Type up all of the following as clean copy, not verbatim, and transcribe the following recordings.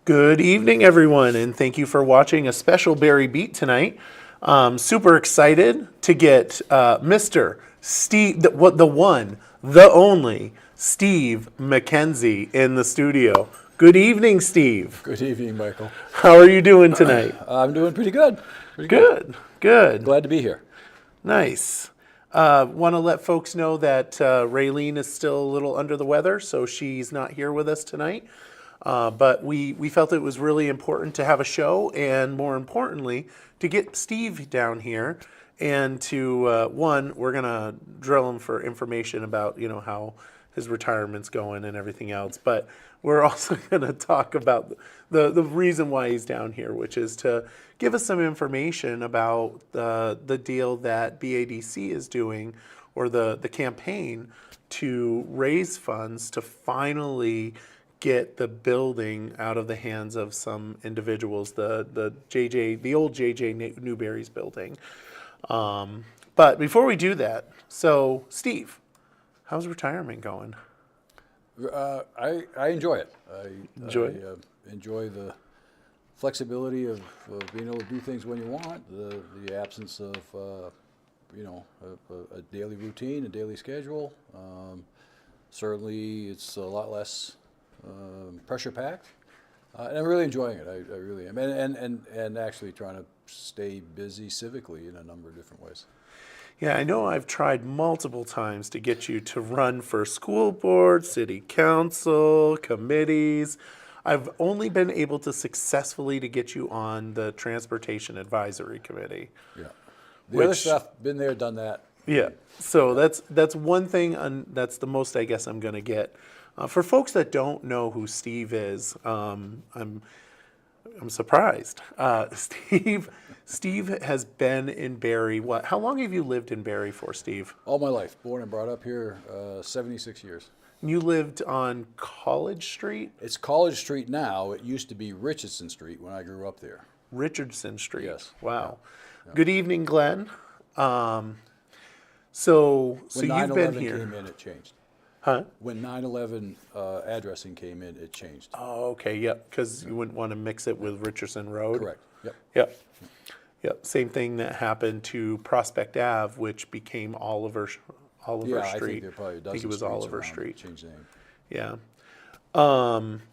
Good evening, everyone, and thank you for watching a special Barry Beat tonight. Super excited to get Mr. Steve, the one, the only, Steve Mackenzie in the studio. Good evening, Steve. Good evening, Michael. How are you doing tonight? I'm doing pretty good. Good. Glad to be here. Nice. Want to let folks know that Raylene is still a little under the weather, so she's not here with us tonight. But we felt it was really important to have a show, and more importantly, to get Steve down here and to, we're going to drill him for information about, how his retirement's going and everything else. But we're also going to talk about the reason why he's down here, which is to give us some information about the deal that BADC is doing, or the campaign to raise funds to finally get the building out of the hands of some individuals, the old JJ Newberrys building. But before we do that, so Steve, how's retirement going? I enjoy it. I enjoy the flexibility of being able to do things when you want, the absence of a daily routine, a daily schedule. Certainly, it's a lot less pressure packed, and I'm really enjoying it. I really am, and actually trying to stay busy civically in a number of different ways. Yeah, I know I've tried multiple times to get you to run for school board, city council, committees. I've only been able to successfully to get you on the transportation advisory committee. Yeah, other stuff, been there, done that. Yeah, so that's one thing, and that's the most I guess I'm going to get. For folks that don't know who Steve is, I'm surprised. Steve has been in Barre. How long have you lived in Barre for, Steve? All my life, born and brought up here, 76 years. You lived on College Street? It's College Street now. It used to be Richardson Street when I grew up there. Richardson Street. Yes. Wow. Yeah. Good evening, Glenn. So when you've been 9/11 here. came in, it changed. Huh? When 9/11 addressing came in, it changed. Oh, okay, yep, because you wouldn't want to mix it with Richardson Road. Correct. Yep. Same thing that happened to Prospect Ave, which became Oliver Street. I think there are probably a dozen I think it was streets Oliver around Street. that changed the name. Yeah.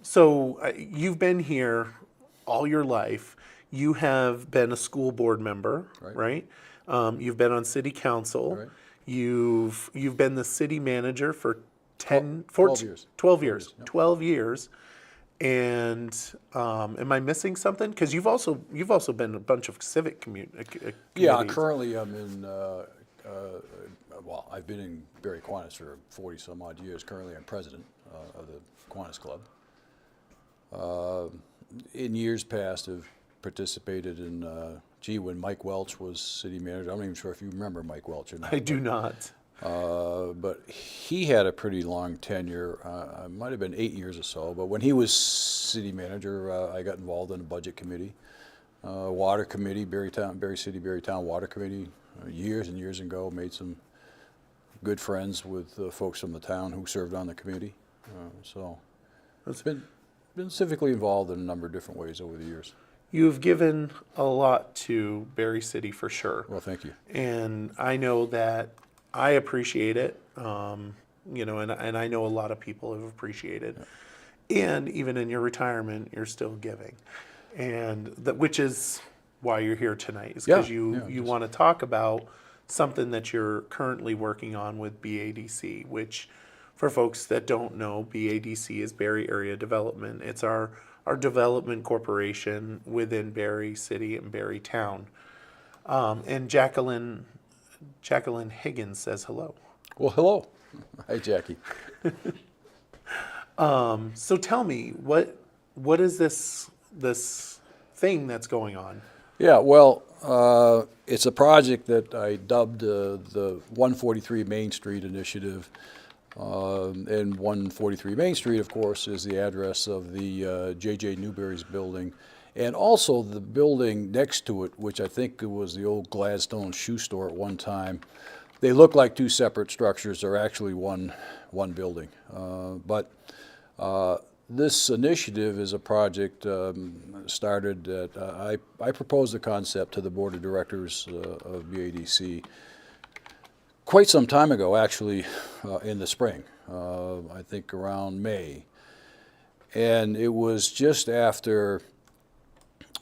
So you've been here all your life. You have been a school board member, right? You've been on city council. Right. You've been the city manager for 12 years. 12 years. Yep. 12 years. And am I missing something? Because you've also been a bunch of civic committees. Yeah, currently I'm in. I've been in Barre Kiwanis for 40 some odd years. Currently, I'm president of the Kiwanis Club. In years past, I've participated in. When Mike Welch was city manager, I'm not even sure if you remember Mike Welch or not. I do not. But he had a pretty long tenure. It might have been 8 years or so. But when he was city manager, I got involved in a budget committee, water committee, Barre City, Barre Town Water Committee, years and years ago. Made some good friends with folks from the town who served on the committee. So it's been civically involved in a number of different ways over the years. You've given a lot to Barre City for sure. Well, thank you. And I know that I appreciate it, and I know a lot of people have appreciated. Yeah. And even in your retirement, you're still giving. And which is why you're here tonight, is because you want to talk about something that you're currently working on with BADC, which for folks that don't know, BADC is Barre Area Development. It's our development corporation within Barre City and Barre Town. And Jacqueline Higgins says hello. Well, hello. Hi, Jackie. So tell me, what is this thing that's going on? Yeah, well, it's a project that I dubbed the 143 Main Street Initiative. And 143 Main Street, of course, is the address of the JJ Newberrys building, and also the building next to it, which I think it was the old Gladstone shoe store at one time. They look like two separate structures. They're actually one building. But this initiative is a project started that I proposed the concept to the board of directors of BADC quite some time ago, actually, in the spring, I think around May. And it was just after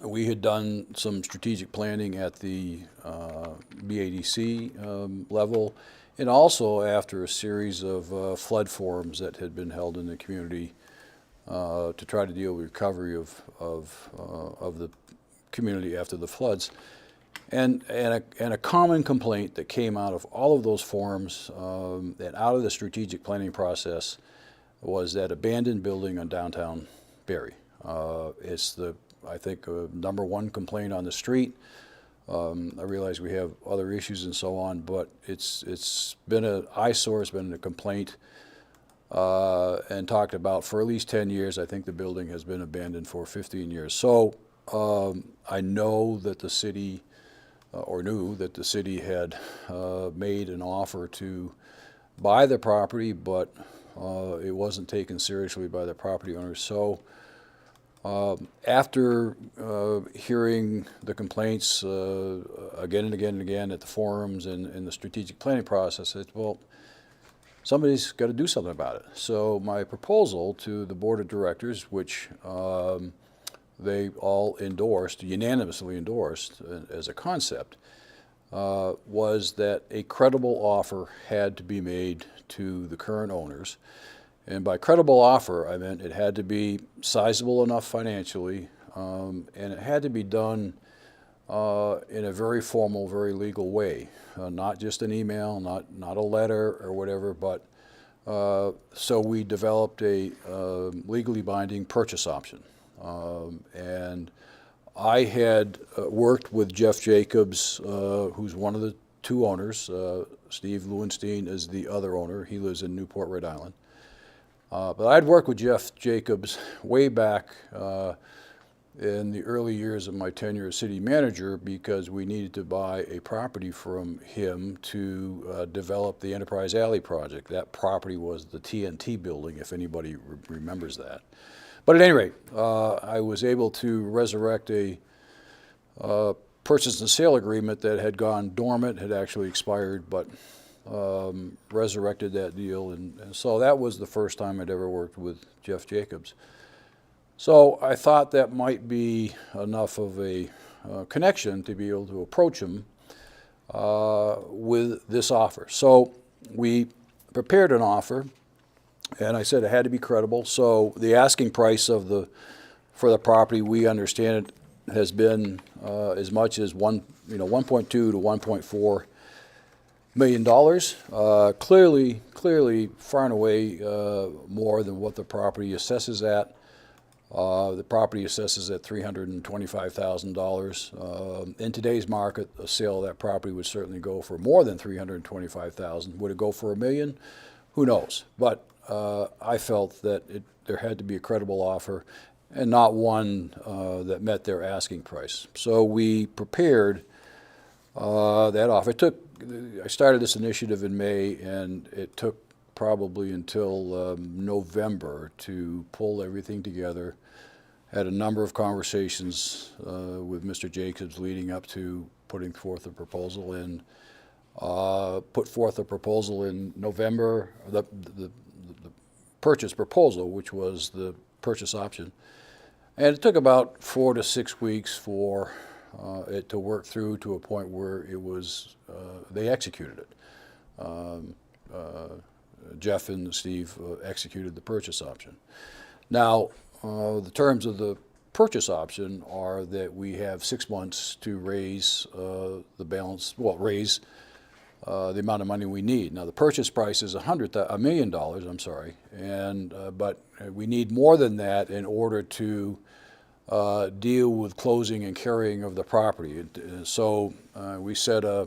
we had done some strategic planning at the BADC level, and also after a series of flood forums that had been held in the community to try to deal with recovery of the community after the floods. And a common complaint that came out of all of those forums and out of the strategic planning process was that abandoned building on downtown Barre. It's I think, number one complaint on the street. I realize we have other issues and so on, but it's been an eyesore, it's been a complaint and talked about for at least 10 years. I think the building has been abandoned for 15 years. So I know that the city, or knew that the city had made an offer to buy the property, but it wasn't taken seriously by the property owners. So after hearing the complaints again and again and again at the forums and in the strategic planning process, I said, well, somebody's got to do something about it. So my proposal to the board of directors, which they all endorsed, unanimously endorsed as a concept, was that a credible offer had to be made to the current owners. And by credible offer, I meant it had to be sizable enough financially, and it had to be done in a very formal, very legal way, not just an email, not a letter or whatever, but so we developed a legally binding purchase option. And I had worked with Jeff Jacobs, who's one of the two owners. Steve Lewenstein is the other owner. He lives in Newport, Rhode Island. But I'd worked with Jeff Jacobs way back in the early years of my tenure as city manager because we needed to buy a property from him to develop the Enterprise Alley project. That property was the TNT building, if anybody remembers that. But at any rate, I was able to resurrect a purchase and sale agreement that had gone dormant, had actually expired, but resurrected that deal, and so that was the first time I'd ever worked with Jeff Jacobs. So I thought that might be enough of a connection to be able to approach him with this offer. So we prepared an offer, and I said it had to be credible. So the asking price for the property, we understand it has been as much as 1.2 to 1.4 $1 million, clearly far and away more than what the property assesses at. The property assesses at $325,000. In today's market, a sale of that property would certainly go for more than $325,000. Would it go for $1 million? Who knows? But I felt that there had to be a credible offer and not one that met their asking price. So we prepared that offer. I started this initiative in May, and it took probably until November to pull everything together. Had a number of conversations with Mr. Jacobs leading up to putting forth a proposal, and put forth a proposal in November, the purchase proposal, which was the purchase option. And it took about 4 to 6 weeks for it to work through to a point where it was, they executed it. Jeff and Steve executed the purchase option. Now, the terms of the purchase option are that we have 6 months to raise the balance, raise the amount of money we need. Now, the purchase price is $1 million, I'm sorry, and but we need more than that in order to deal with closing and carrying of the property. So we set a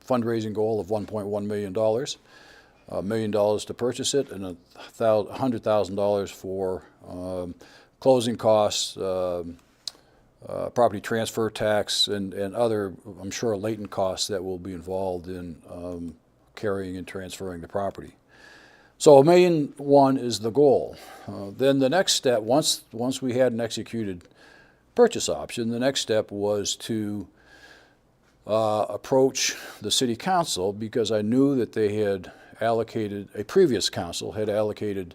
fundraising goal of $1.1 million, $1 million to purchase it, and $100,000 for closing costs, property transfer tax, and other, I'm sure, latent costs that will be involved in carrying and transferring the property. So $1,000,001 is the goal. Then the next step, once we had an executed purchase option, the next step was to approach the city council, because I knew that they had allocated, a previous council had allocated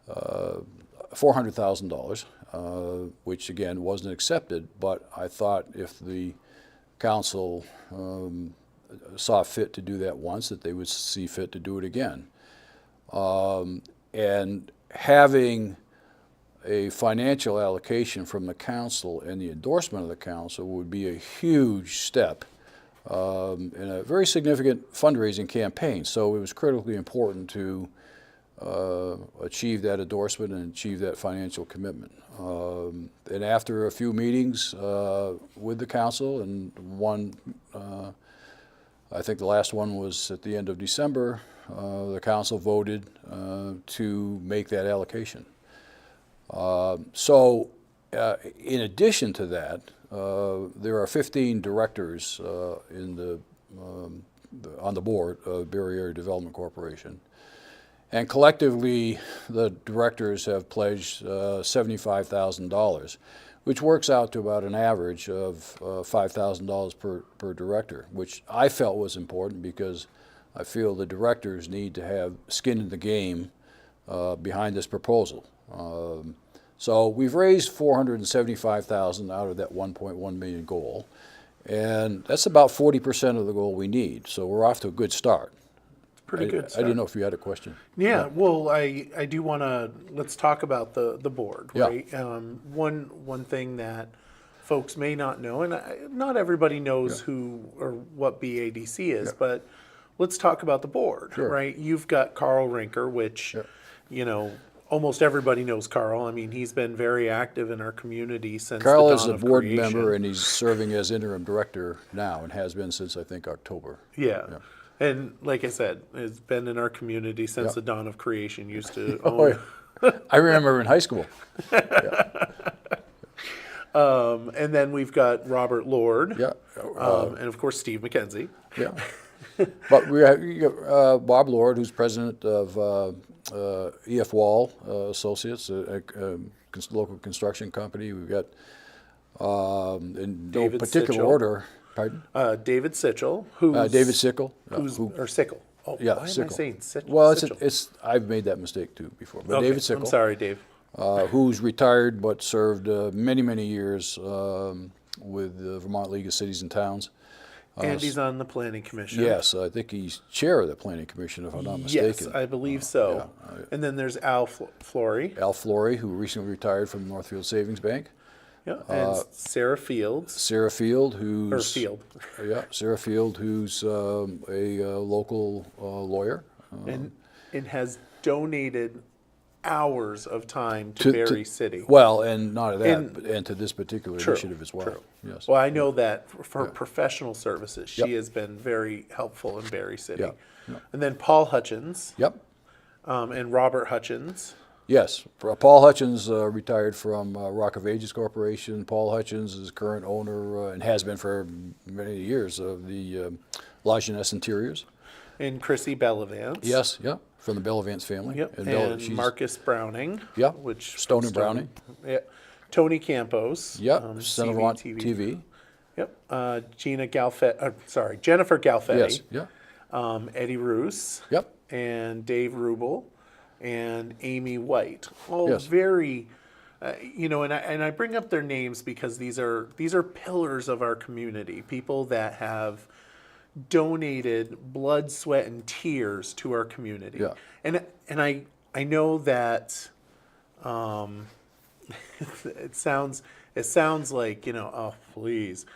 $400,000, which again wasn't accepted, but I thought if the council saw fit to do that once, that they would see fit to do it again. And having a financial allocation from the council and the endorsement of the council would be a huge step in a very significant fundraising campaign. So it was critically important to achieve that endorsement and achieve that financial commitment. And after a few meetings with the council, and one, I think the last one was at the end of December, the council voted to make that allocation. So in addition to that, there are 15 directors on the board of Barre Area Development Corporation. And collectively, the directors have pledged $75,000, which works out to about an average of $5,000 per director, which I felt was important because I feel the directors need to have skin in the game behind this proposal. So we've raised $475,000 out of that $1.1 million goal, and that's about 40% of the goal we need. So we're off to a good start. Pretty good I start. didn't know if you had a question. Yeah, well, I do want to, let's talk about the board, Yeah. right? One thing that folks may not know, and not everybody knows who or what BADC is, but let's talk about the board, Sure. right? You've got Carl Rinker, which, you know, almost everybody knows Carl. I mean, he's been very active in our community since Carl the is dawn a of board creation. member, and he's serving as interim director now and has been since, I think, October. Yeah. And like I said, has been in our community since the dawn of creation. Used to Oh, own. yeah. I remember in high school. And then we've got Robert Lord. Yeah. And of course, Steve Mackenzie. Yeah. But we have Bob Lord, who's president of E.F. Wall Associates, a local construction company. We've got, in no David particular Sitchell. order, pardon? David Sitchell, who's David Sickle. or Sickle. Oh, Yeah, why am I Sickle. saying Sitchell? Well, Sitchell. I've made that mistake too before. But Okay, David Sickle. I'm sorry, Dave. Who's retired but served many years with the Vermont League of Cities and Towns. And he's on the Planning Commission. Yes, I think he's chair of the Planning Commission, if I'm not mistaken. Yes, I believe so. And then there's Al Flory. Al Flory, who recently retired from Northfield Savings Bank. Yeah, and Sarah Fields. Sarah Field, who's Or Field. Sarah Field, who's a local lawyer. And has donated hours of time to Barre City. Well, and not of that, And- and to this particular True, initiative as well. true. Yes. Well, I know that for professional services, she Yep. has been very helpful in Barre City. Yeah, yeah. And then Paul Hutchins Yep. and Robert Hutchins. Yes. Paul Hutchins retired from Rock of Ages Corporation. Paul Hutchins is current owner and has been for many years of the La Jeunesse Interiors. And Chrissy Bellavance. Yes, yeah, from the Bellavance family. Yep. And And Marcus Browning. Yeah, Which Stone and Browning. Yeah. Tony Campos. Yeah, Son of Vermont TV. Yep. Jennifer Galfetti. Yes, yeah, Eddie Roos. yep, And Dave Rubel. And Amy White. All Yes. very, and I bring up their names because these are pillars of our community. People that have donated blood, sweat, and tears to our community. Yeah. And I know that it sounds like, oh please.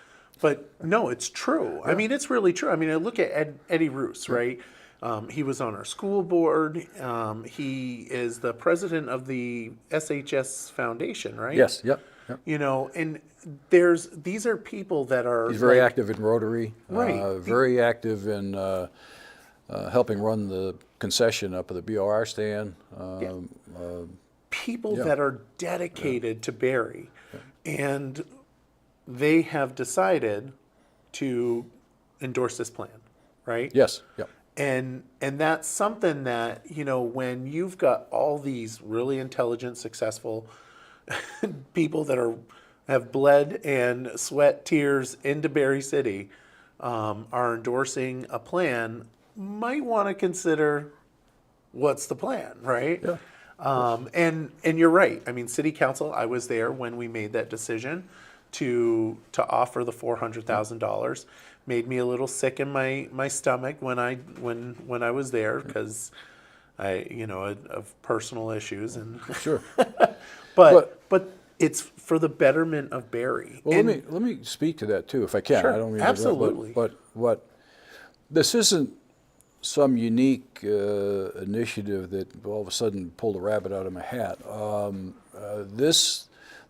But no, it's true. I mean, it's really true. I mean, I look at Eddie Roos, right? He was on our school board. He is the president of the SHS Foundation, right? yes, yep, yep. And these are people that are He's very like, active in Rotary. Right. Very active in helping run the concession up at the BOR stand. people that are dedicated to Barre, and they have decided to endorse this plan, right? Yes, yep. And that's something that, when you've got all these really intelligent, successful people that have bled and sweat tears into Barre City, are endorsing a plan, might want to consider what's the plan, right? Yeah. And you're right. I mean, City Council, I was there when we made that decision to offer the $400,000. Made me a little sick in my stomach when I was there, because of personal issues and Sure. but it's for the betterment of Barre. Well, And let me speak to that too, if I can. Sure, I don't mean to absolutely. interrupt, but this isn't some unique initiative that all of a sudden pulled a rabbit out of my hat.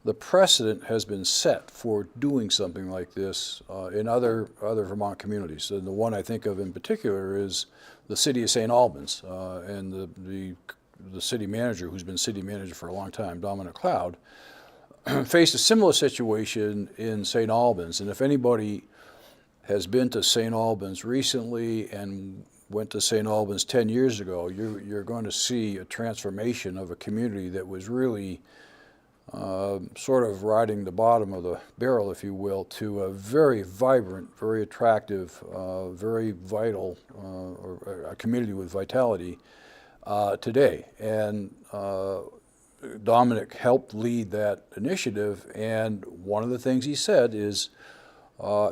The precedent has been set for doing something like this in other Vermont communities. And the one I think of in particular is the city of St. Albans, and the city manager, who's been city manager for a long time, Dominic Cloud, faced a similar situation in St. Albans. And if anybody has been to St. Albans recently and went to St. Albans 10 years ago, you're going to see a transformation of a community that was really sort of riding the bottom of the barrel, if you will, to a very vibrant, very attractive, very vital, or a community with vitality today. And Dominic helped lead that initiative, and one of the things he said is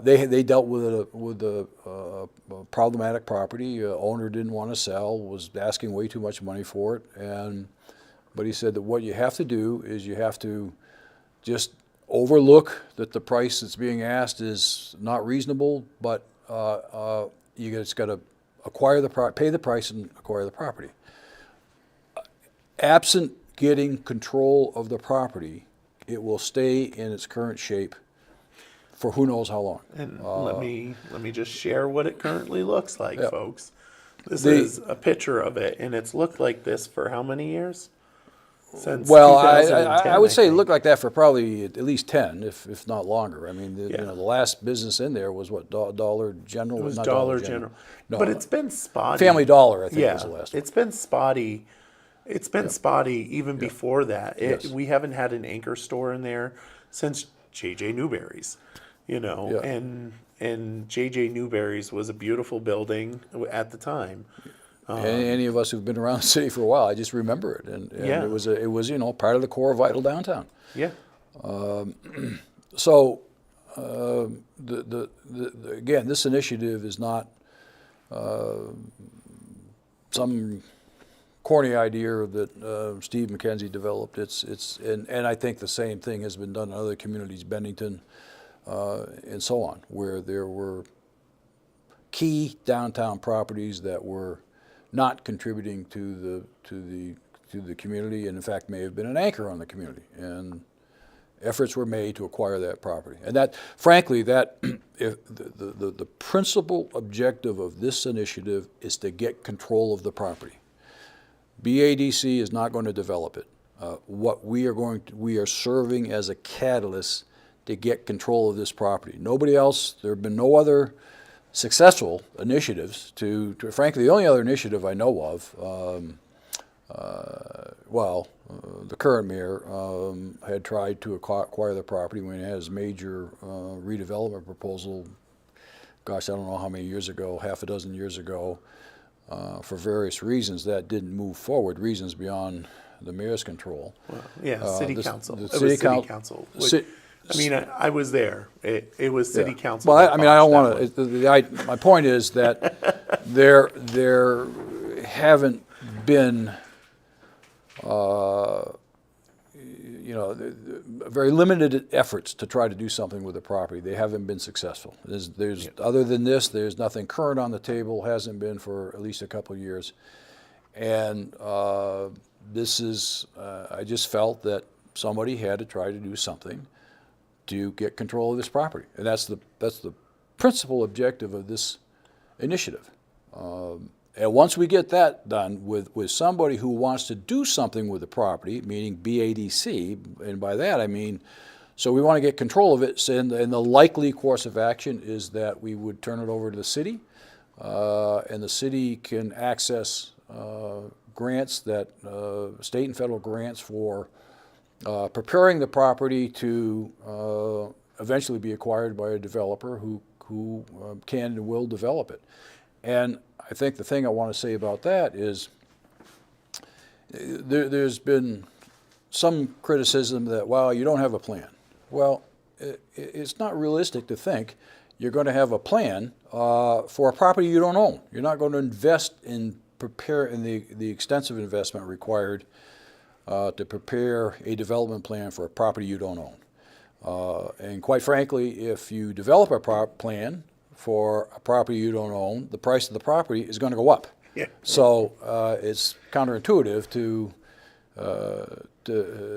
they dealt with a problematic property. Owner didn't want to sell, was asking way too much money for it, but he said that what you have to do is you have to just overlook that the price that's being asked is not reasonable, but you just got to pay the price and acquire the property. Absent getting control of the property, it will stay in its current shape for who knows how long. And let me just share what it currently looks like, Yeah. folks. This is a picture of it, and it's looked like this for how many years? Since Well, 2010, I would say it think. looked like that for probably at least 10, if not longer. I mean, Yeah. the last business in there was what, Dollar General? It was Not Dollar General. No, But it's been spotty. Family Dollar, I think, Yeah, was the last one. it's been spotty. It's been spotty even before that. Yes. We haven't had an anchor store in there since JJ Newberrys, Yeah. and JJ Newberrys was a beautiful building at the time. Any of us who've been around the city for a while, I just remember it, and Yeah. it was part of the core vital downtown. Yeah. So, again, this initiative is not some corny idea that Steve Mackenzie developed. And I think the same thing has been done in other communities, Bennington, and so on, where there were key downtown properties that were not contributing to the community, and in fact may have been an anchor on the community. And efforts were made to acquire that property. And that, frankly, if the principal objective of this initiative is to get control of the property. BADC is not going to develop it. What we are serving as a catalyst to get control of this property. Nobody else. There have been no other successful initiatives frankly, the only other initiative I know of, the current mayor had tried to acquire the property when he had his major redevelopment proposal, gosh, I don't know how many years ago, half a dozen years ago, for various reasons that didn't move forward, reasons beyond the mayor's control. Well, yeah, city the council. the It city was city coun- council. ci- I mean, I was there. It was city council. Well, that I mean, I don't botched want that one. to. My point is that there haven't been, very limited efforts to try to do something with the property. They haven't been successful. Other than this, there's nothing current on the table. Hasn't been for at least a couple of years, and this is. I just felt that somebody had to try to do something to get control of this property. And that's the principal objective of this initiative. And once we get that done with somebody who wants to do something with the property, meaning BADC, and by that I mean, so we want to get control of it, and the likely course of action is that we would turn it over to the city. and the city can access grants that, state and federal grants for preparing the property to eventually be acquired by a developer who can and will develop it. And I think the thing I want to say about that is there's been some criticism that, well, you don't have a plan. Well, it's not realistic to think you're going to have a plan for a property you don't own. You're not going to invest in the extensive investment required to prepare a development plan for a property you don't own. And quite frankly, if you develop a plan for a property you don't own, the price of the property is going to go up. Yeah. So it's counterintuitive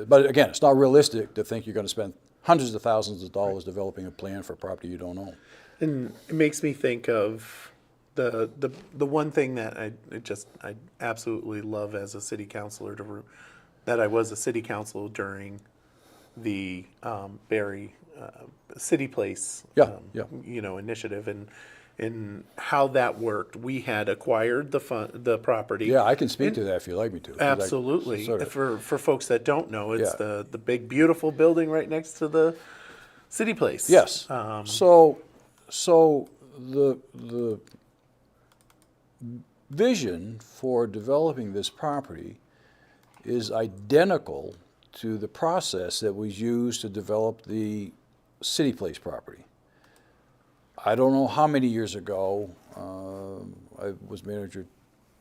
but again, it's not realistic to think you're going to spend hundreds of thousands of dollars developing a plan for a property you don't own. And it makes me think of the one thing that I absolutely love as a city councilor that I was a city council during the Barre City Place initiative and how that worked. We had acquired the property. Yeah, I can speak to that if you'd like me to. Absolutely. For folks that don't know, it's the big beautiful building right next to the City Place. Yes. So the vision for developing this property is identical to the process that was used to develop the City Place property. I don't know how many years ago, I was manager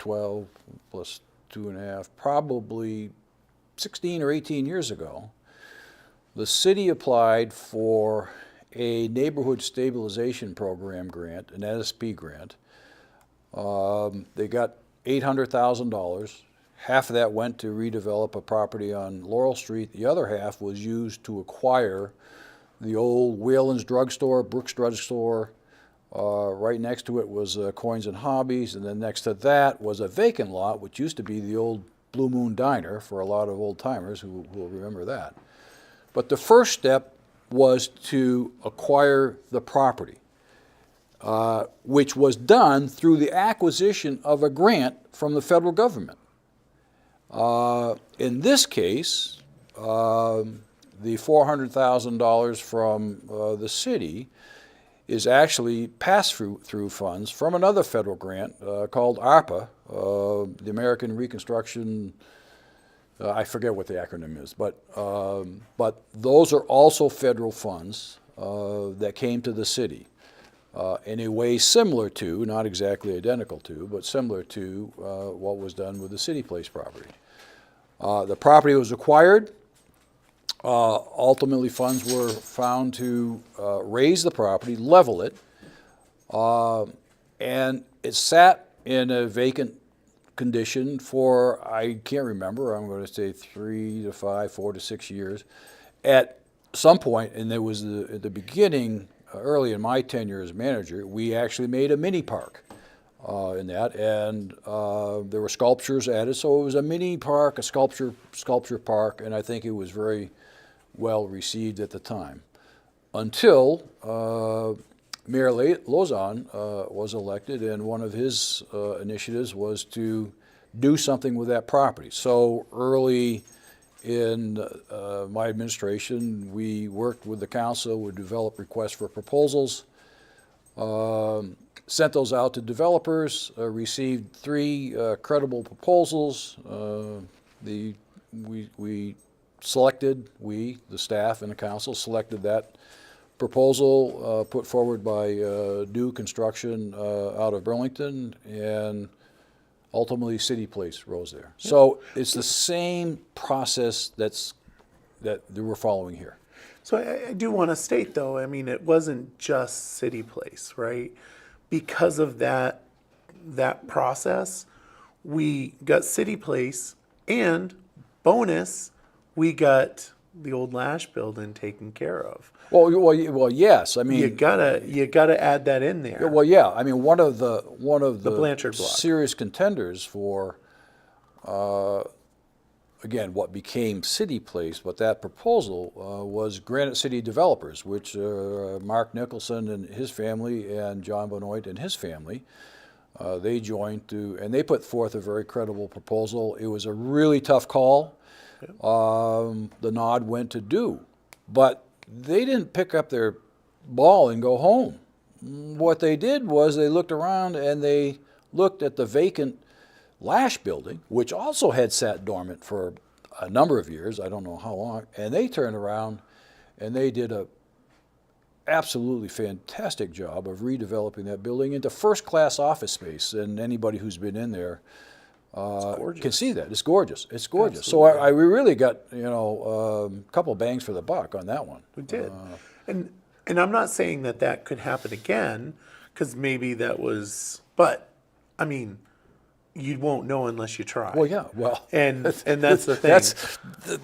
12 plus 2.5, probably 16 or 18 years ago, the city applied for a neighborhood stabilization program grant, an NSP grant. They got $800,000. Half of that went to redevelop a property on Laurel Street. The other half was used to acquire the old Whalen's drugstore, Brooks drugstore. Right next to it was Coins and Hobbies, and then next to that was a vacant lot, which used to be the old Blue Moon Diner for a lot of old timers who will remember that. But the first step was to acquire the property, which was done through the acquisition of a grant from the federal government. In this case, the $400,000 from the city is actually pass-through funds from another federal grant called ARPA, the American Reconstruction. I forget what the acronym is, but those are also federal funds that came to the city in a way similar to, not exactly identical to, but similar to what was done with the City Place property. The property was acquired. Ultimately, funds were found to raise the property, level it, and it sat in a vacant condition for, I can't remember, I'm going to say 3 to 5, 4 to 6 years. At some point, and there was at the beginning, early in my tenure as manager, we actually made a mini park in that, and there were sculptures added, so it was a mini park, a sculpture park, and I think it was very well received at the time. Until Mayor Lozon was elected, and one of his initiatives was to do something with that property. So early in my administration, we worked with the council, we developed requests for proposals, sent those out to developers, received 3 credible proposals. The staff and the council selected that proposal put forward by New Construction out of Burlington, and ultimately City Place rose there. Yeah. So it's the same process that we're following here. So I do want to state, though, I mean, it wasn't just City Place, right? Because of that process, we got City Place, and bonus, we got the old Lash building taken care of. Well, yes. I mean, you gotta add that in there. Well, yeah. I mean, one of the Blanchard block. Serious contenders for, again, what became City Place, but that proposal was Granite City Developers, which Mark Nicholson and his family and John Benoit and his family They joined and they put forth a very credible proposal. It was a really tough call. The nod went to do, but they didn't pick up their ball and go home. What they did was they looked around and they looked at the vacant Lash building, which also had sat dormant for a number of years, I don't know how long, and they turned around and they did a absolutely fantastic job of redeveloping that building into first-class office space. And anybody who's been in there can see that. It's gorgeous. It's gorgeous. Absolutely. So we really got, a couple bangs for the buck on that one. We did. And I'm not saying that that could happen again, because maybe that was, but, I mean, you won't know unless you try. Well, yeah, well. And that's the thing.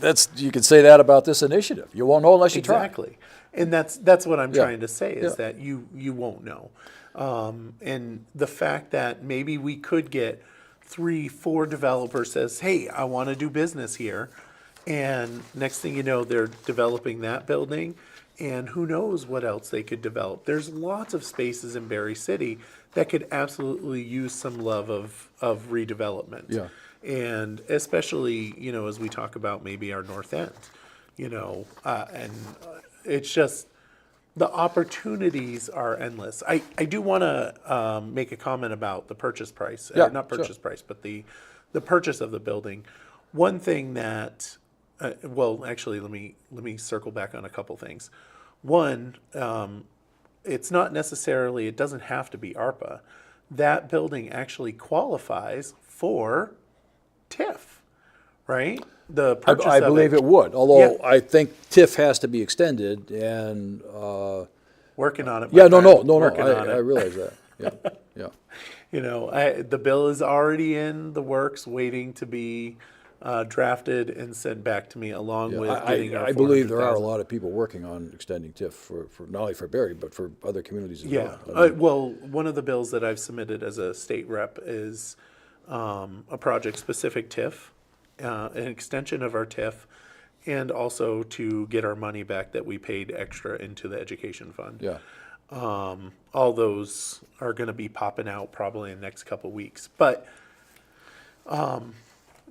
That's you can say that about this initiative. You won't know unless you try. Exactly. And that's what I'm Yeah. trying to say is Yeah. that you won't know. And the fact that maybe we could get 3-4 developers says, hey, I want to do business here. And next thing you know, they're developing that building. And who knows what else they could develop. There's lots of spaces in Barre City that could absolutely use some love of redevelopment. Yeah. And especially, as we talk about maybe our North End, it's just, the opportunities are endless. I do want to make a comment about the purchase price. Yeah, Not sure. purchase price, but the purchase of the building. One thing that, actually, let me circle back on a couple things. One, it's not necessarily, it doesn't have to be ARPA. That building actually qualifies for TIF, right? The purchase I of believe it would, although Yeah. I think TIF has to be extended and. Working on it. Yeah, my no, friend, working on I it. realize that. Yeah. The bill is already in the works, waiting to be drafted and sent back to me, along with getting our I believe there are a 400,000. lot of people working on extending TIF for not only for Barre, but for other communities as Yeah. well. I mean, Well, one of the bills that I've submitted as a state rep is a project-specific TIF, an extension of our TIF, and also to get our money back that we paid extra into the education fund. yeah. All those are going to be popping out probably in the next couple weeks. But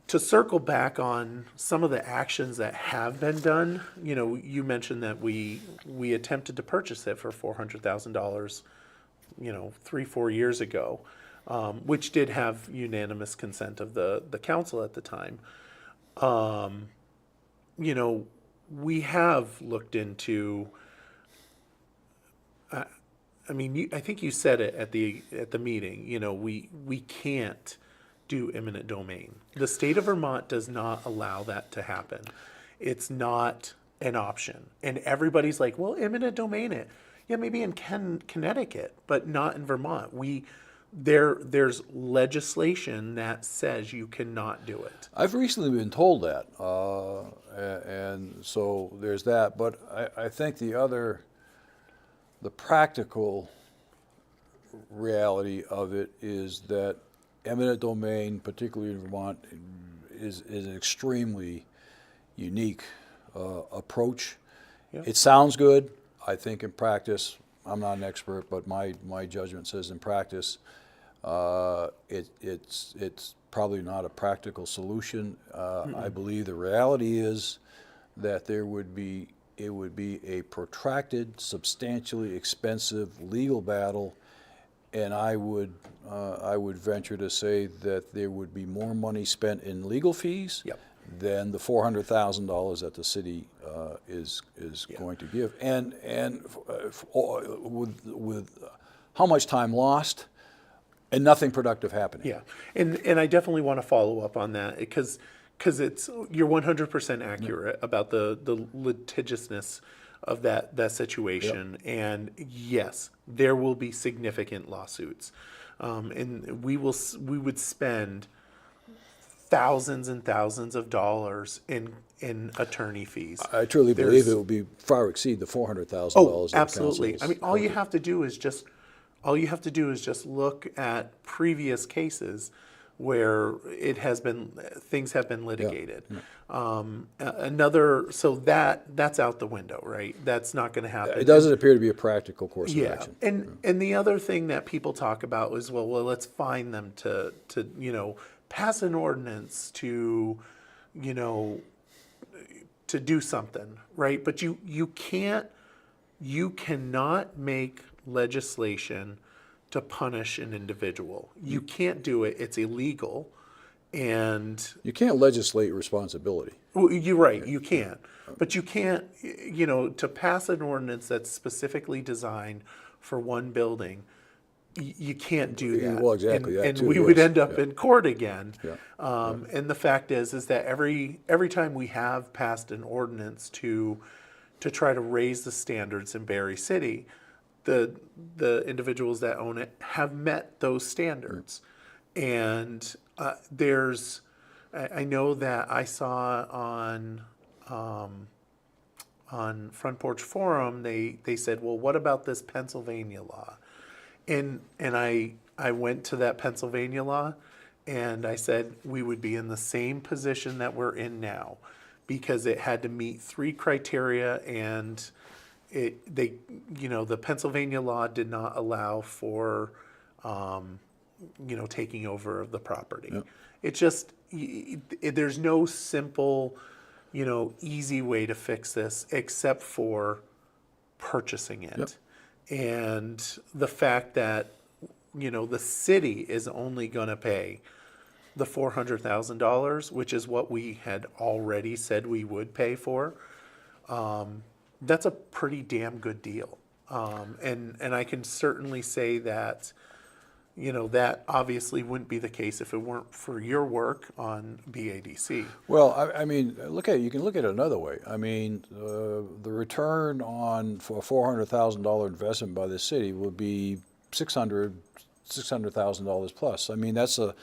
to circle back on some of the actions that have been done, you mentioned that we attempted to purchase it for $400,000, 3-4 years ago, which did have unanimous consent of the council at the time. We have looked into. I think you said it at the meeting. We can't do eminent domain. The state of Vermont does not allow that to happen. It's not an option. And everybody's like, well, eminent domain it. Yeah, maybe in Connecticut, but not in Vermont. There's legislation that says you cannot do it. I've recently been told that, and so there's that. But I think the practical reality of it is that eminent domain, particularly in Vermont, is an extremely unique approach. Yeah. It sounds good. I think in practice, I'm not an expert, but my judgment says in practice, it's probably not a practical solution. I believe the reality is that it would be a protracted, substantially expensive legal battle, and I would venture to say that there would be more money spent in legal fees Yep. than the $400,000 that the city is going to give, and with how much time lost and nothing productive happening. Yeah, and I definitely want to follow up on that because you're 100% accurate about the litigiousness of that situation. Yep. And yes, there will be significant lawsuits, and we would spend thousands and thousands of dollars in attorney fees. I truly believe it will be far exceed the $400,000. Oh, absolutely. I mean, all you have to do is just look at previous cases where things have been litigated. So that's out the window, right? That's not going to happen. It doesn't appear to be a practical course of Yeah, action. and the other thing that people talk about is, well, let's fine them to pass an ordinance to, to do something, right? But you cannot make legislation to punish an individual. You can't do it. It's illegal. And You can't legislate responsibility. well, you're right, you can't. But you can't, to pass an ordinance that's specifically designed for one building, you can't do that. Well, exactly, And, that and too, we would yes, end up in court again. Yeah, And the fact is that every time we have passed an ordinance to try to raise the standards in Barre City, the individuals that own it have met those standards. And I know that I saw on Front Porch Forum, they said, well, what about this Pennsylvania law? And I went to that Pennsylvania law and I said we would be in the same position that we're in now, because it had to meet 3 criteria, and the Pennsylvania law did not allow for taking over of the property. Yep. It just, there's no simple, easy way to fix this except for purchasing it. Yep. And the fact that, the city is only going to pay the $400,000, which is what we had already said we would pay for, that's a pretty damn good deal. And I can certainly say that, that obviously wouldn't be the case if it weren't for your work on BADC. Well, I mean, you can look at it another way. I mean, the return for a $400,000 investment by the city would be $600,000 plus. I mean, that's a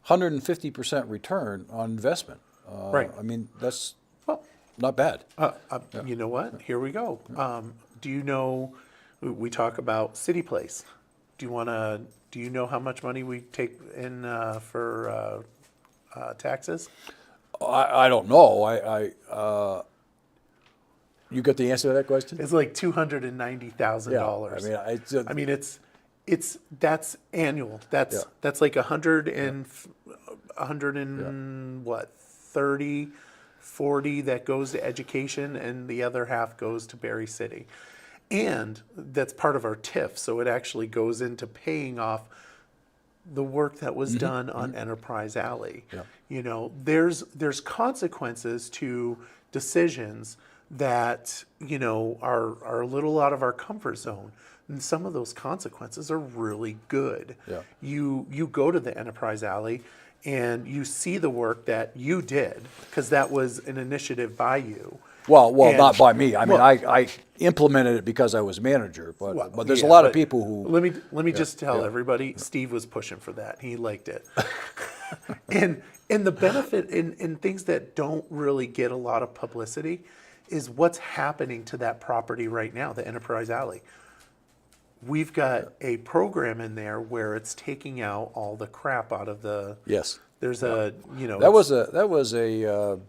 150% return on investment. Right. I mean, that's Well, not bad. you know what? Here we go. Do you know, we talk about City Place. Do you know how much money we take in for taxes? I don't know. You got the answer to that question? It's like $290,000. I mean, That's annual. That's like 40 that goes to education, and the other half goes to Barre City. And that's part of our TIF, so it actually goes into paying off the work that was done on Enterprise Alley. Yeah. There's consequences to decisions that, are a little out of our comfort zone. And some of those consequences are really good. Yeah. You go to the Enterprise Alley and you see the work that you did, because that was an initiative by you. Well, And- not by me. I mean, well- I implemented it because I was manager, but Well, there's yeah, a lot of but people who. Let me just tell everybody, Steve was pushing for that. He liked it. and the benefit in things that don't really get a lot of publicity is what's happening to that property right now, the Enterprise Alley. We've got a program in there where it's taking out all the crap out of the. Yes. There's That was a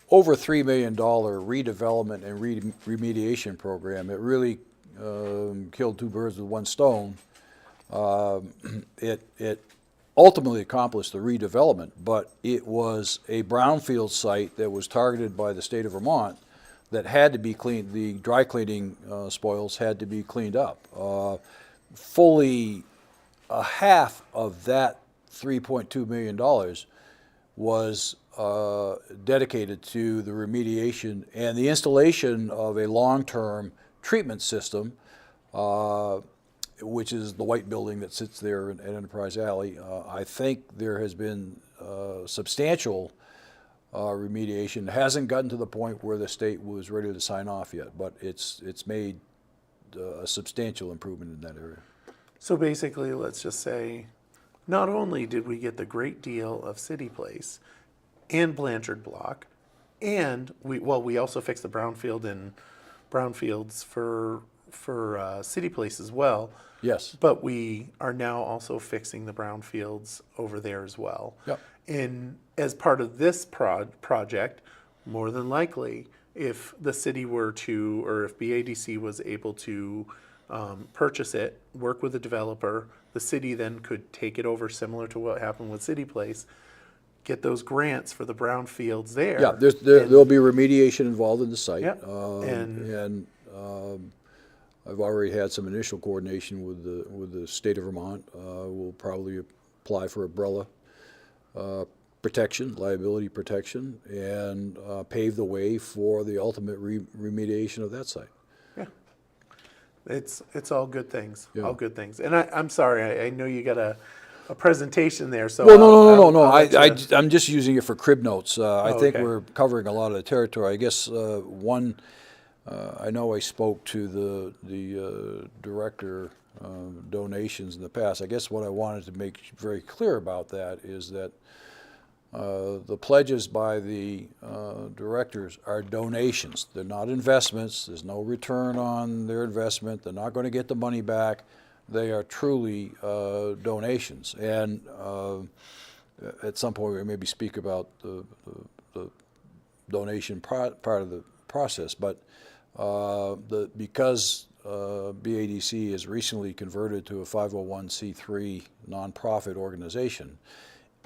over $3 million redevelopment and remediation program. It really killed 2 birds with 1 stone. It ultimately accomplished the redevelopment, but it was a brownfield site that was targeted by the state of Vermont that had to be cleaned. The dry cleaning spoils had to be cleaned up. Fully a half of that $3.2 million was dedicated to the remediation and the installation of a long-term treatment system, which is the white building that sits there at Enterprise Alley. I think there has been substantial remediation. It hasn't gotten to the point where the state was ready to sign off yet, but it's made a substantial improvement in that area. So basically, let's just say, not only did we get the great deal of City Place and Blanchard Block, and we also fixed the brownfields for City Place as well. Yes. But we are now also fixing the brownfields over there as well. Yep. And as part of this project, more than likely, if the city were to, or if BADC was able to purchase it, work with a developer, the city then could take it over, similar to what happened with City Place, get those grants for the brownfields there. Yeah, there'll be remediation involved in the site. Yeah. And I've already had some initial coordination with the state of Vermont. We'll probably apply for umbrella protection, liability protection, and pave the way for the ultimate remediation of that site. Yeah. It's all good things. Yeah. All good things. And I'm sorry, I know you got a presentation there, so Well, no. I'll let you- I'm just using it for crib notes. I think okay. we're covering a lot of the territory. I guess I know I spoke to the director donations in the past. I guess what I wanted to make very clear about that is that the pledges by the directors are donations. They're not investments. There's no return on their investment. They're not going to get the money back. They are truly donations. And at some point, we maybe speak about the donation part of the process. But because BADC is recently converted to a 501c3 nonprofit organization,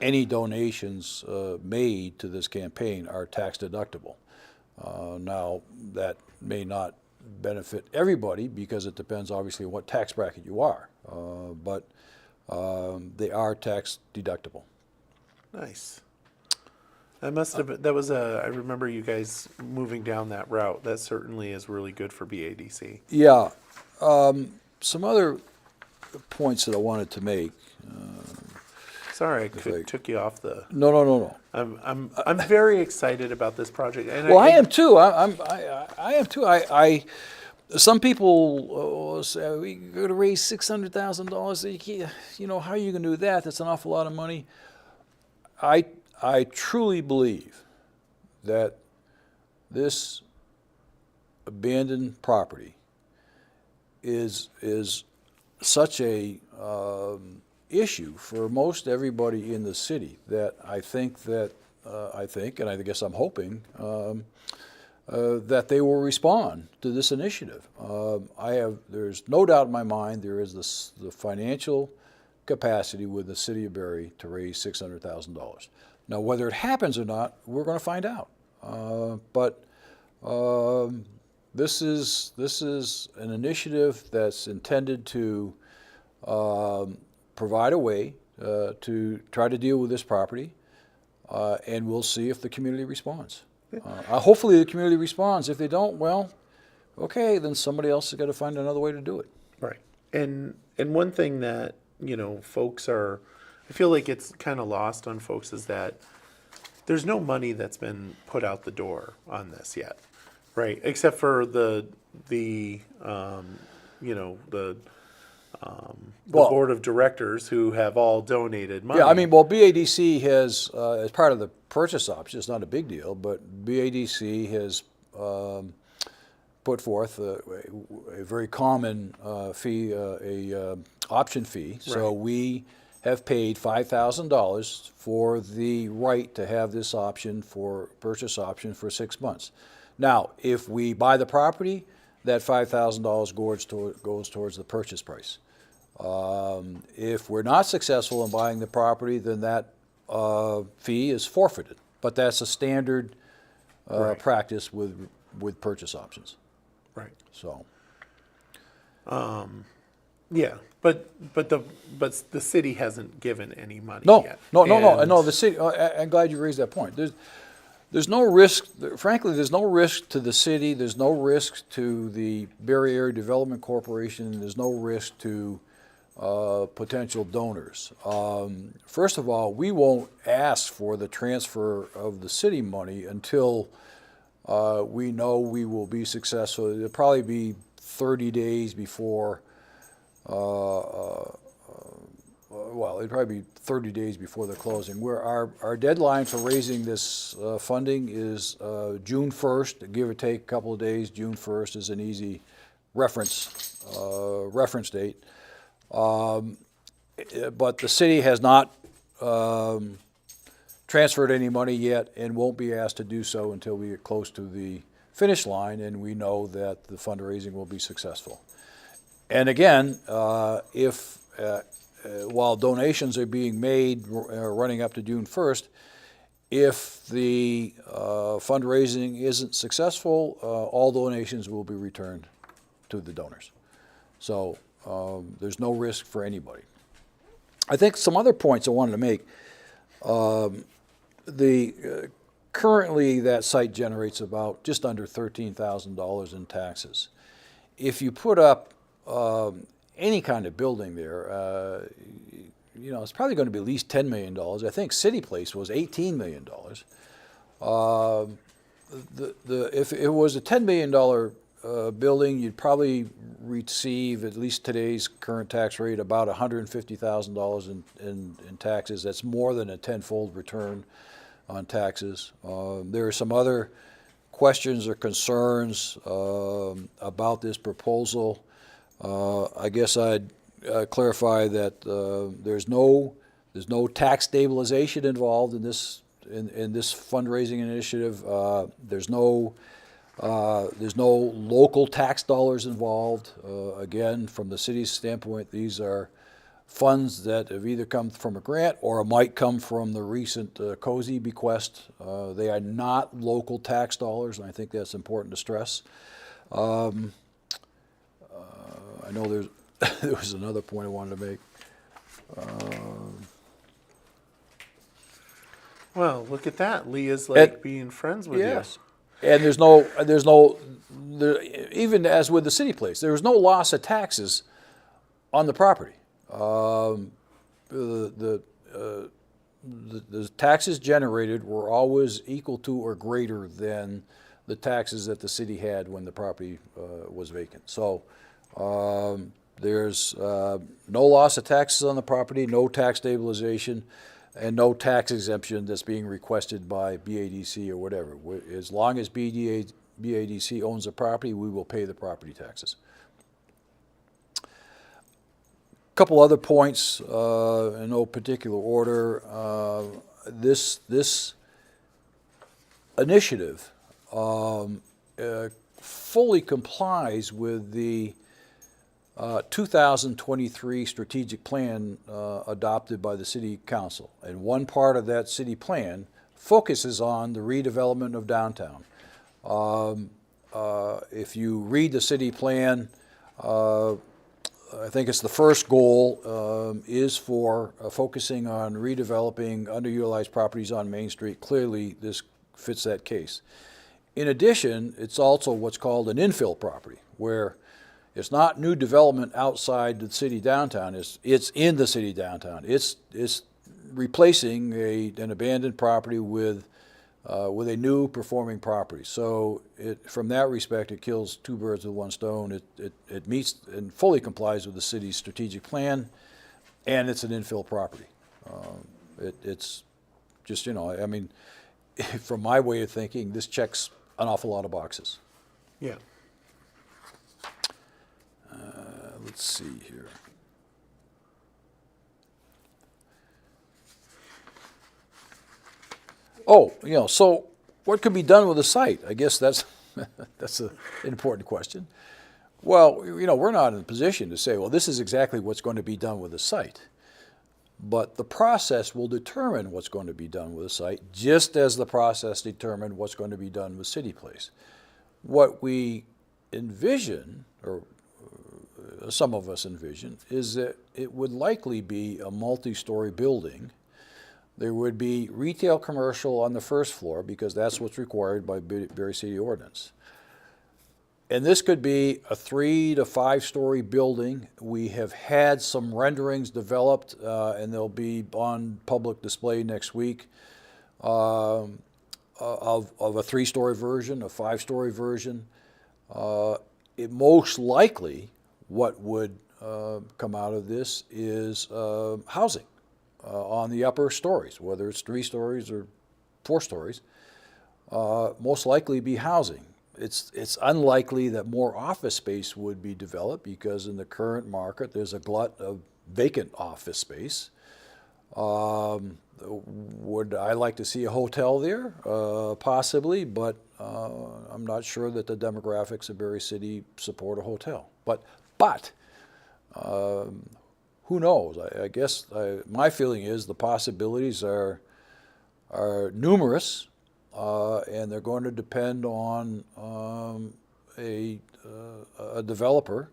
any donations made to this campaign are tax deductible. Now, that may not benefit everybody because it depends obviously on what tax bracket you are, but they are tax deductible. Nice. That must have been, that was I remember you guys moving down that route. That certainly is really good for BADC. Yeah. Some other points that I wanted to make. Sorry, took you off the. No. I'm very excited about this project. And Well, I am too. I am too. Some people say we go to raise $600,000. You know, how are you going to do that? That's an awful lot of money. I truly believe that this abandoned property is such a issue for most everybody in the city that I think, and I guess I'm hoping, that they will respond to this initiative. There's no doubt in my mind there is the financial capacity with the city of Barre to raise $600,000. Now, whether it happens or not, we're going to find out. But this is an initiative that's intended to provide a way to try to deal with this property, and we'll see if the community responds. Hopefully the community responds. If they don't, well, okay, then somebody else has got to find another way to do it. Right. And one thing that, folks I feel like it's kind of lost on folks is that there's no money that's been put out the door on this yet, right? Except for the board of directors who have all donated money. Yeah, BADC has, as part of the purchase option, it's not a big deal, but BADC has put forth a very common fee, option fee. Right. So we have paid $5,000 for the right to have this purchase option for 6 months. Now, if we buy the property, that $5,000 goes towards the purchase price. If we're not successful in buying the property, then that fee is forfeited. But that's a standard Right. practice with purchase options. Right. So. Yeah, but the city hasn't given any money yet. No. The city. I'm glad you raised that point. There's no risk. Frankly, there's no risk to the city. There's no risk to the Barre Area Development Corporation. There's no risk to potential donors. First of all, we won't ask for the transfer of the city money until we know we will be successful. It'll probably be 30 days before. It'd probably be 30 days before the closing. Where our deadline for raising this funding is June 1st, give or take a couple of days. June 1st is an easy reference date. But the city has not transferred any money yet and won't be asked to do so until we get close to the finish line and we know that the fundraising will be successful. And again, if while donations are being made running up to June 1st, if the fundraising isn't successful, all donations will be returned to the donors. So there's no risk for anybody. I think some other points I wanted to make. Currently, that site generates about just under $13,000 in taxes. If you put up any kind of building there, it's probably going to be at least $10 million. I think City Place was $18 million. If it was a $10 million building, you'd probably receive, at least today's current tax rate, about $150,000 in taxes. That's more than a tenfold return on taxes. There are some other questions or concerns about this proposal. I guess I'd clarify that there's no tax stabilization involved in this fundraising initiative. There's no local tax dollars involved. Again, from the city's standpoint, these are funds that have either come from a grant or might come from the recent COSI bequest. They are not local tax dollars, and I think that's important to stress. I know there was another point I wanted to make. Well, look at that. Leah's like being friends with Yes. And there's no, even as with the City Place, there was no loss of taxes on the property. The taxes generated were always equal to or greater than the taxes that the city had when the property was vacant. So there's no loss of taxes on the property, no tax stabilization, and no tax exemption that's being requested by BADC or whatever. As long as BADC owns the property, we will pay the property taxes. A couple other points in no particular order. This initiative fully complies with the 2023 strategic plan adopted by the City Council. And one part of that city plan focuses on the redevelopment of downtown. If you read the city plan, I think it's the first goal is for focusing on redeveloping underutilized properties on Main Street. Clearly, this fits that case. In addition, it's also what's called an infill property, where it's not new development outside the city downtown. It's in the city downtown. It's replacing an abandoned property with a new performing property. So from that respect, it kills two birds with one stone. It meets and fully complies with the city's strategic plan, and it's an infill property. It's just, I mean, from my way of thinking, this checks an awful lot of boxes. Yeah. Let's see here. Oh, so what could be done with the site? I guess that's an important question. Well, we're not in a position to say, well, this is exactly what's going to be done with the site. But the process will determine what's going to be done with the site, just as the process determined what's going to be done with City Place. What we envision, or some of us envision, is that it would likely be a multi-story building. There would be retail commercial on the first floor because that's what's required by Barre City Ordinance. And this could be a 3 to 5 story building. We have had some renderings developed and they'll be on public display next week of a 3-story version, a 5-story version. It most likely what would come out of this is housing on the upper stories, whether it's 3 stories or 4 stories, most likely be housing. it's unlikely that more office space would be developed because in the current market there's a glut of vacant office space. Would I like to see a hotel there? Possibly, but I'm not sure that the demographics of Barre City support a hotel. But who knows? I guess my feeling is the possibilities are numerous, and they're going to depend on a developer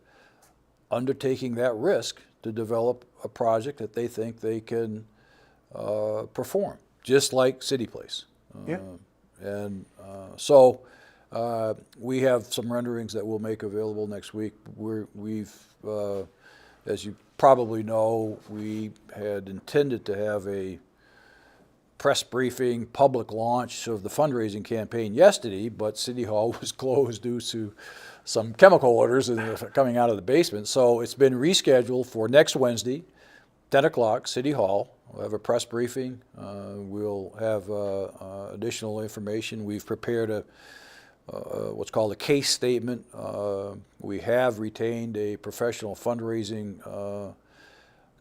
undertaking that risk to develop a project that they think they can perform, just like City Place. Yeah. And so we have some renderings that we'll make available next week. We've, as you probably know, we had intended to have a press briefing, public launch of the fundraising campaign yesterday, but City Hall was closed due to some chemical odors coming out of the basement. So it's been rescheduled for next Wednesday, 10 o'clock, City Hall. We'll have a press briefing. We'll have additional information. We've prepared what's called a case statement. We have retained a professional fundraising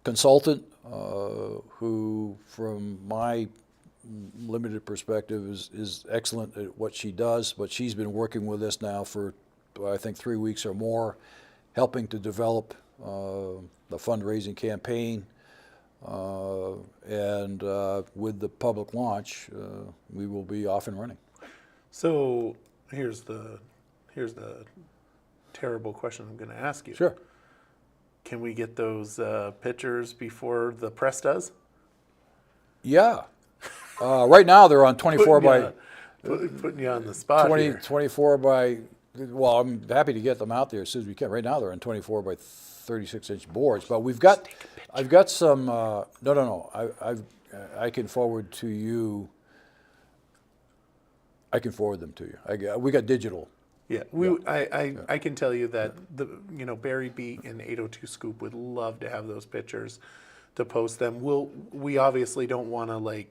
consultant who, from my limited perspective, is excellent at what she does, but she's been working with us now for, I think, 3 weeks or more, helping to develop the fundraising campaign. And with the public launch, we will be off and running. So here's the terrible question I'm going to ask you. Sure. Can we get those pictures before the press does? Yeah. Right now they're on 24 by putting you on the spot 24 by. Well, I'm happy to get them out there as soon as we can. Right now they're on 24 by 36-inch boards, but I've got some. No. I can forward to you. I can forward them to you. We got digital. Yeah, I can tell you that Barre Beat and 802 Scoop would love to have those pictures to post them. We obviously don't want to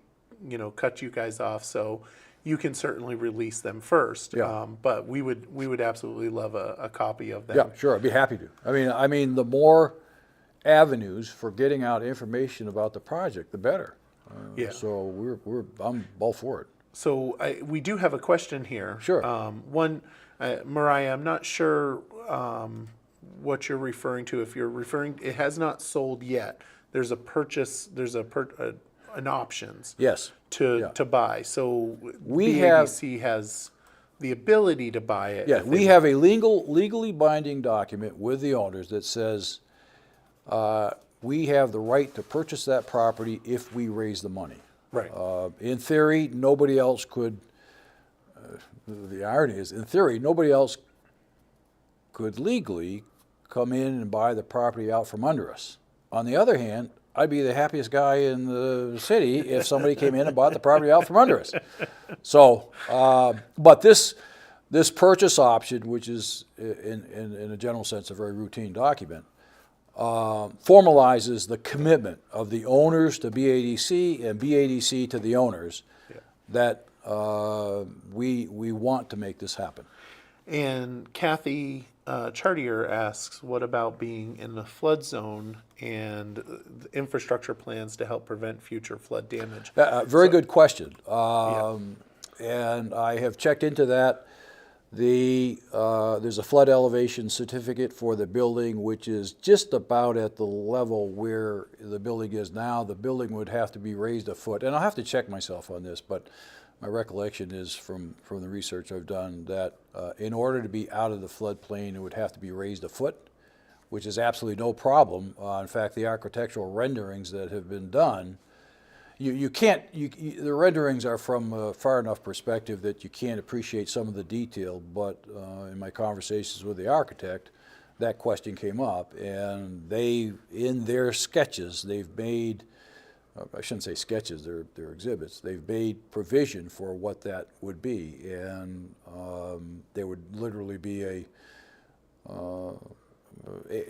cut you guys off, so you can certainly release them first. Yeah. But we would absolutely love a copy of them. Yeah, sure. I'd be happy to. I mean, the more avenues for getting out information about the project, the better. Yeah. So I'm all for it. So we do have a question here. Sure. One, Mariah, I'm not sure what you're referring to. If you're referring, it has not sold yet. There's a purchase. There's an options. Yes. To buy. So We BADC has the ability to buy it. Yeah, we have a legally binding document with the owners that says we have the right to purchase that property if we raise the money. Right. In theory, nobody else could. The irony is, in theory, nobody else could legally come in and buy the property out from under us. On the other hand, I'd be the happiest guy in the city if somebody came in and bought the property out from under us. So, but this purchase option, which is in a general sense a very routine document, formalizes the commitment of the owners to BADC and BADC to the owners that we want to make this happen. And Kathy Chartier asks, what about being in the flood zone and the infrastructure plans to help prevent future flood damage? Very good question. And I have checked into that. There's a flood elevation certificate for the building, which is just about at the level where the building is now. The building would have to be raised a foot, and I'll have to check myself on this, but my recollection is from the research I've done that in order to be out of the floodplain, it would have to be raised a foot, which is absolutely no problem. In fact, the architectural renderings that have been done, the renderings are from a far enough perspective that you can't appreciate some of the detail, but in my conversations with the architect, that question came up, and in their sketches, they've made, I shouldn't say sketches, they're exhibits, they've made provision for what that would be, and there would literally be at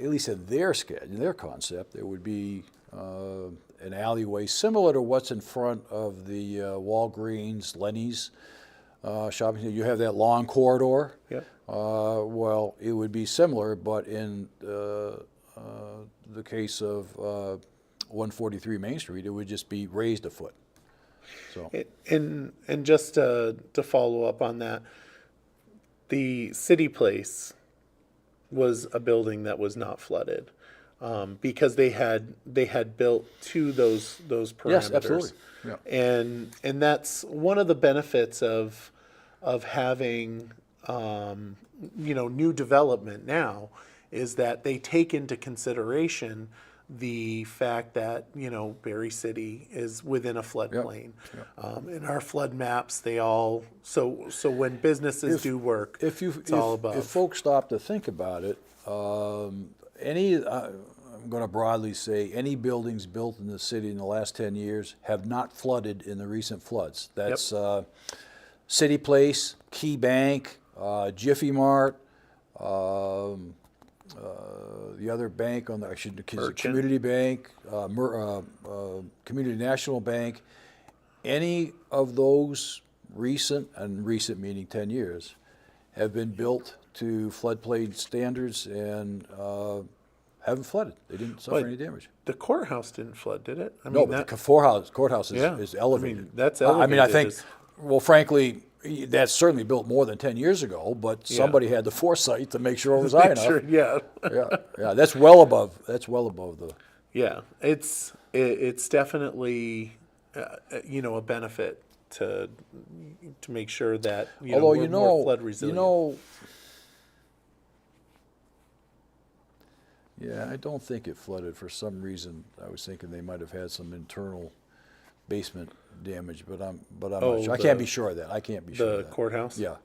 least in their sketch, in their concept, there would be an alleyway similar to what's in front of the Walgreens, Lenny's shopping center. You have that long corridor. Yep. Well, it would be similar, but in the case of 143 Main Street, it would just be raised a foot. So And just to follow up on that, the City Place was a building that was not flooded, because they had built to those parameters. yes, absolutely. Yeah. And that's one of the benefits of having new development now, is that they take into consideration the fact that Barre City is within a floodplain. In our flood maps, they all so when businesses do work, it's all above. If folks stop to think about it, I'm going to broadly say any buildings built in the city in the last 10 years have not flooded in the recent floods. That's City Place, Key Bank, Jiffy Mart, the other bank on the Community Bank, Community National Bank. Any of those recent meaning 10 years, have been built to floodplain standards and haven't flooded. They didn't suffer any damage. The courthouse didn't flood, did it? No, but the courthouse is elevated. That's elevated. I think, well, frankly, that's certainly built more than 10 years ago, but somebody had the foresight to make sure it was high enough. Yeah, that's well above the. Yeah, it's definitely a benefit to make sure that we're more flood resilient. Yeah, I don't think it flooded for some reason. I was thinking they might have had some internal basement damage, but I'm not sure. I can't be sure of that. I can't be sure of that. The courthouse? Yeah.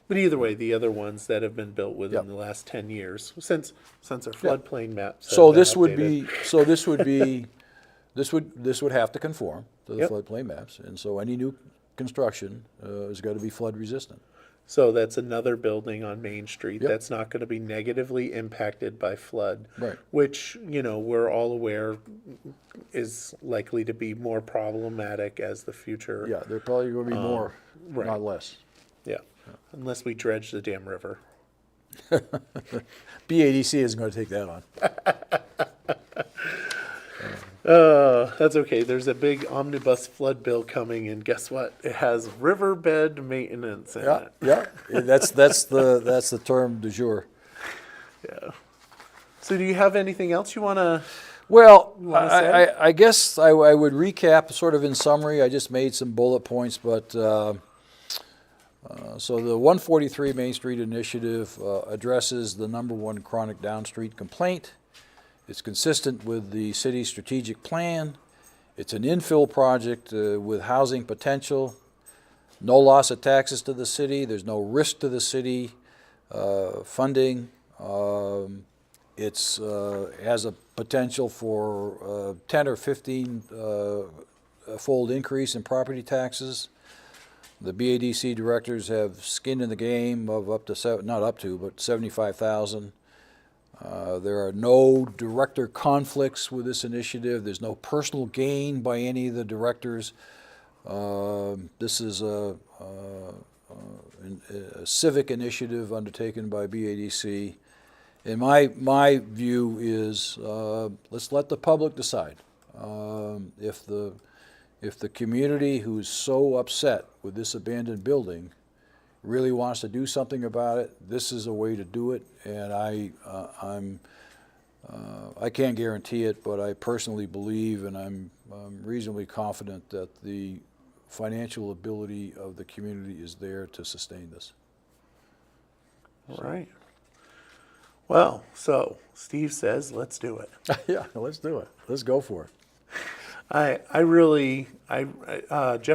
But either way, the other ones that have been built within the last 10 years, since our floodplain maps. So this would have to conform to the floodplain maps, and so any new construction has got to be flood resistant. So that's another building on Main Street that's not going to be negatively impacted by flood, Right. which, we're all aware is likely to be more problematic as the future. Yeah, they're probably going to be more, right. not less. Yeah, unless we dredge the damn river. BADC isn't going to take that on. That's okay. There's a big omnibus flood bill coming, and guess what? It has riverbed maintenance in it. Yeah, that's the term du jour. Yeah. So, do you have anything else you want to? Well, I guess I would recap sort of in summary. I just made some bullet points, but so the 143 Main Street Initiative addresses the #1 chronic down street complaint. It's consistent with the city's strategic plan. It's an infill project with housing potential. No loss of taxes to the city. There's no risk to the city funding. It's has a potential for 10 or 15 fold increase in property taxes. The BADC directors have skin in the game of up to not up to, but 75,000. There are no director conflicts with this initiative. There's no personal gain by any of the directors. This is a civic initiative undertaken by BADC. And my view is let's let the public decide. If the community who's so upset with this abandoned building really wants to do something about it, this is a way to do it. And I can't guarantee it, but I personally believe, and I'm reasonably confident that the financial ability of the community is there to sustain this. All right. Well, so Steve says, let's do it. Yeah, let's do it. Let's go for it. Jeff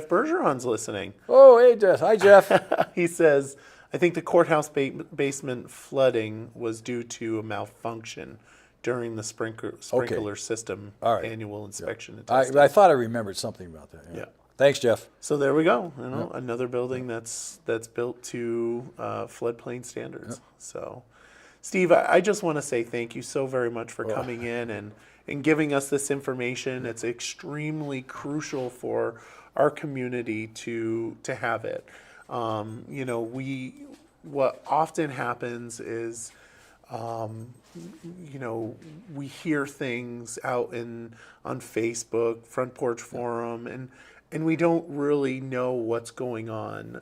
Bergeron's listening. Oh, hey, Jeff. Hi, Jeff. He says, I think the courthouse basement flooding was due to a malfunction during the sprinkler system annual inspection. And testing. I thought I remembered something about that. Yeah. Thanks, Jeff. So there we go. Another building that's built to floodplain standards. So, Steve, I just want to say thank you so very much for coming in and giving us this information. It's extremely crucial for our community to have it. You know, what often happens is, you know, we hear things out on Facebook, Front Porch Forum, and we don't really know what's going on.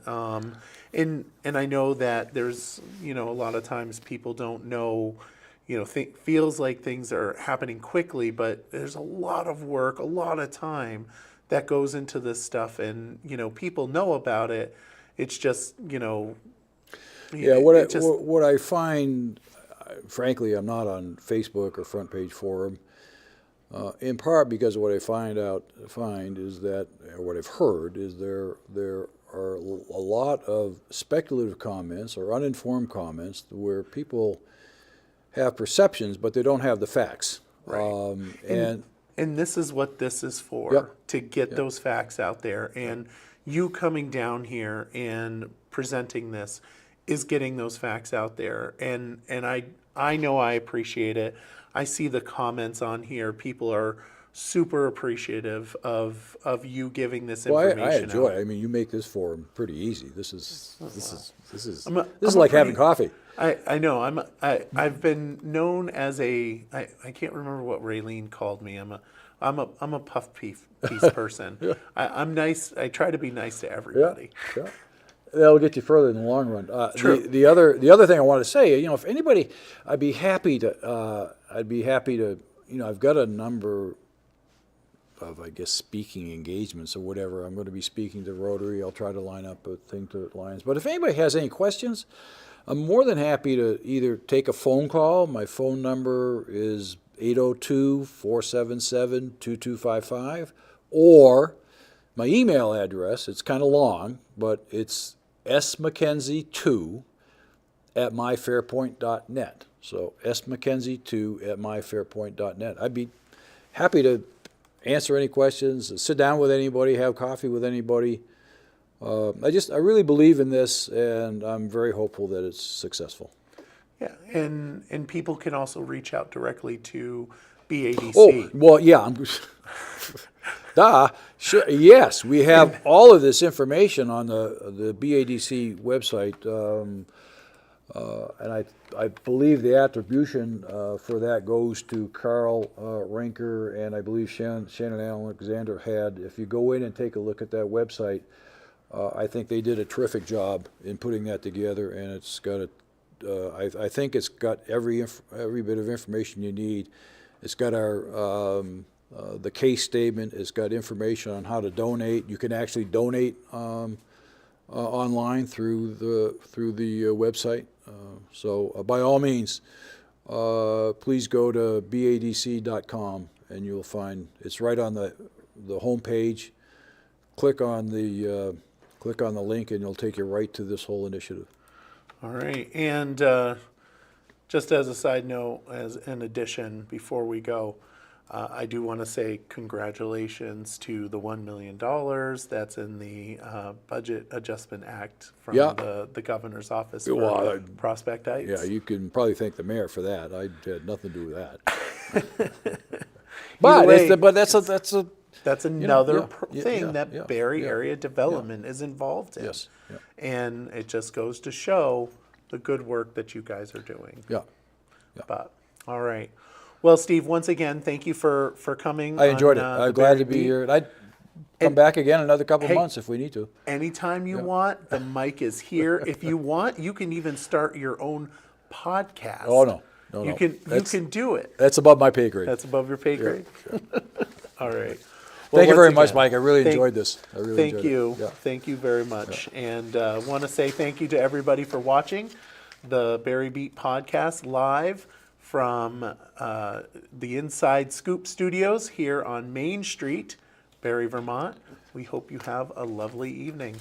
And I know that there's, you know, a lot of times people don't know, you know, feels like things are happening quickly, but there's a lot of work, a lot of time that goes into this stuff, and, you know, people know about it. It's just, you know, Yeah, what I find, frankly, I'm not on Facebook or Front Page Forum, in part because what I find is that, or what I've heard is there are a lot of speculative comments or uninformed comments where people have perceptions, but they don't have the facts. Right. And this is what this is for, Yep. to get those facts out there. And you coming down here and presenting this is getting those facts out there. And I know I appreciate it. I see the comments on here. People are super appreciative of you giving this Well, information I enjoy out. it. I mean, you make this forum pretty easy. This is I'm like having coffee. I know. I've been known as I can't remember what Raylene called me. I'm a puff piece person. Yeah. I'm nice. I try to be nice to everybody. Yeah. That'll get you further in the long run. True. The other thing I want to say, you know, if anybody, I'd be happy to, you know, I've got a number of, I guess, speaking engagements or whatever. I'm going to be speaking to Rotary. I'll try to line up a thing to Lions. But if anybody has any questions, I'm more than happy to either take a phone call. My phone number is 802-477-2255, or my email address. It's kind of long, but it's smckenzie2@myfairpoint.net. So smckenzie2@myfairpoint.net. I'd be happy to answer any questions, sit down with anybody, have coffee with anybody. I really believe in this, and I'm very hopeful that it's successful. Yeah, and people can also reach out directly to BADC. Oh, well, yeah. Sure, yes, we have all of this information on the BADC website, and I believe the attribution for that goes to Carl Rinker, and I believe Shannon Alexander had. If you go in and take a look at that website, I think they did a terrific job in putting that together, and it's got I think it's got every bit of information you need. It's got our the case statement. It's got information on how to donate. You can actually donate online through the website. So by all means, please go to badc.com, and you'll find it's right on the home page. Click on the link, and it'll take you right to this whole initiative. All right, and just as a side note, as an addition, before we go, I do want to say congratulations to the $1 million that's in the Budget Adjustment Act from the governor's office for Prospect Heights. Yeah, you can probably thank the mayor for that. I had nothing to do with that. But that's another thing that Barre area development is involved in. Yes. Yeah. And it just goes to show the good work that you guys are doing. Yeah. But all right. Well, Steve, once again, thank you for coming. I enjoyed it. I'm glad to be here. And I'd come back again another couple of months if we need to. Anytime you want, the mic is here. If you want, you can even start your own podcast. Oh, no. You can do it. That's above my pay grade. That's above your pay grade? Yeah. All right. Thank you very much, Mike. I really enjoyed this. Thank you. Yeah. Thank you very much. Yeah. And want to say thank you to everybody for watching the Barre Beat podcast live from the Inside Scoop Studios here on Main Street, Barre, Vermont. We hope you have a lovely evening.